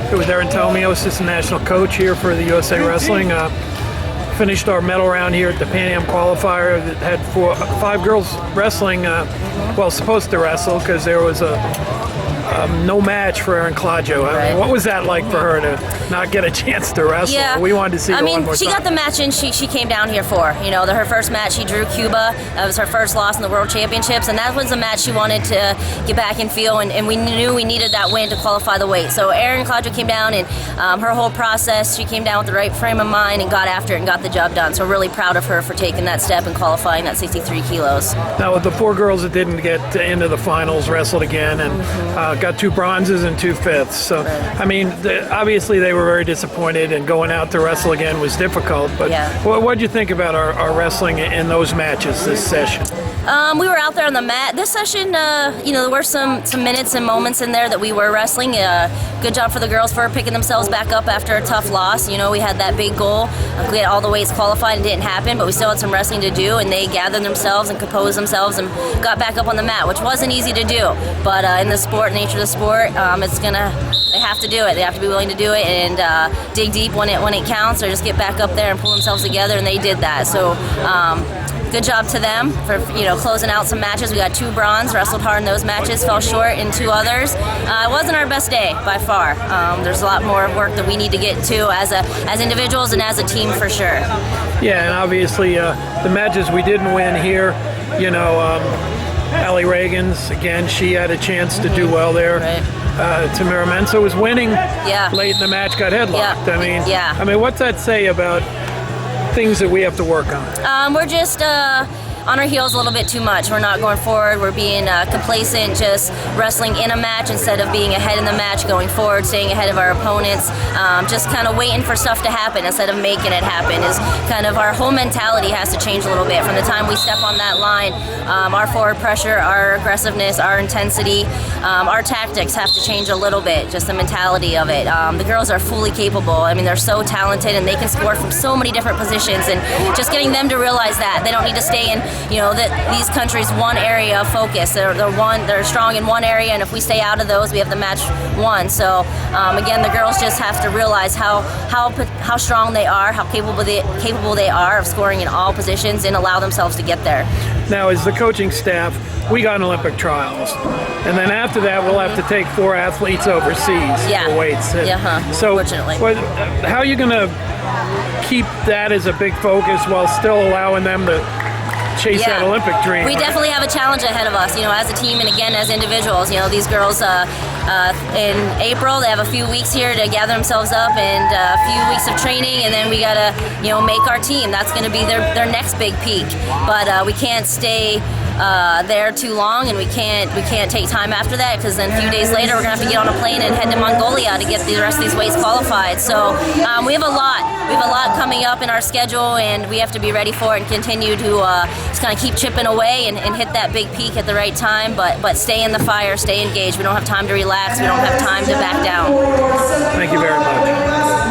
Here with Erin Tomeo, assistant national coach here for the USA Wrestling. Finished our medal round here at the Pan Am Qualifier that had 5 girls wrestling, well, supposed to wrestle because there was no match for Erin Tomeo. I mean, what was that like for her to not get a chance to wrestle? Yeah. We wanted to see her one more she time. got the match in she came down here for. Her first match, she drew Cuba. That was her first loss in the World Championships, and that was a match she wanted to get back and feel, and we knew we needed that win to qualify the weight. So Erin Tomeo came down, and her whole process, she came down with the right frame of mind and got after it and got the job done. So really proud of her for taking that step and qualifying that 63 kilos. Now, with the 4 girls that didn't get into the finals, wrestled again, and got 2 bronzes and 2 fifths. So, I mean, obviously they were very disappointed, and going out to wrestle again was difficult. But what did you think about our wrestling in those matches this session? We were out there on the mat. This session, there were some minutes and moments in there that we were wrestling. Good job for the girls for picking themselves back up after a tough loss. We had that big goal. We had all the weights qualified, and it didn't happen, but we still had some wrestling to do, and they gathered themselves and composed themselves and got back up on the mat, which wasn't easy to do. But in the sport, nature of the sport, they have to do it. They have to be willing to do it and dig deep when it counts, or just get back up there and pull themselves together, and they did that. So good job to them for closing out some matches. We got 2 bronze, wrestled hard in those matches, fell short in 2 others. It wasn't our best day by far. There's a lot more work that we need to get to as individuals and as a team for sure. Yeah, and obviously the matches we didn't win here, Allie Reagan's, again, she had a chance to do well there. Right. Tamara Mensah was winning late in the match, got headlocked. I mean, what's that say about things that we have to work on? We're just on our heels a little bit too much. We're not going forward. We're being complacent, just wrestling in a match instead of being ahead in the match, going forward, staying ahead of our opponents, just kind of waiting for stuff to happen instead of making it happen. Is kind of our whole mentality has to change a little bit. From the time we step on that line, our forward pressure, our aggressiveness, our intensity, our tactics have to change a little bit, just the mentality of it. The girls are fully capable. I mean, they're so talented, and they can score from so many different positions, and just getting them to realize that they don't need to stay in that these countries one area of focus. They're strong in one area, and if we stay out of those, we have the match won. So again, the girls just have to realize how strong they are, how capable they are of scoring in all positions, and allow themselves to get there. Now, as the coaching staff, we got an Olympic trials, and then after that, we'll have to take 4 athletes overseas for weights. So, fortunately, how are you going to keep that as a big focus while still allowing them to chase that Olympic dream? We definitely have a challenge ahead of us, as a team and again as individuals. These girls in April, they have a few weeks here to gather themselves up and a few weeks of training, and then we gotta make our team. That's going to be their next big peak. But we can't stay there too long, and we can't take time after that, because then a few days later we're gonna have to get on a plane and head to Mongolia to get the rest of these weights qualified. So we have a lot coming up in our schedule, and we have to be ready for it and continue to just kind of keep chipping away and hit that big peak at the right time, but stay in the fire, stay engaged. We don't have time to relax, we don't have time to back down. Thank you very much.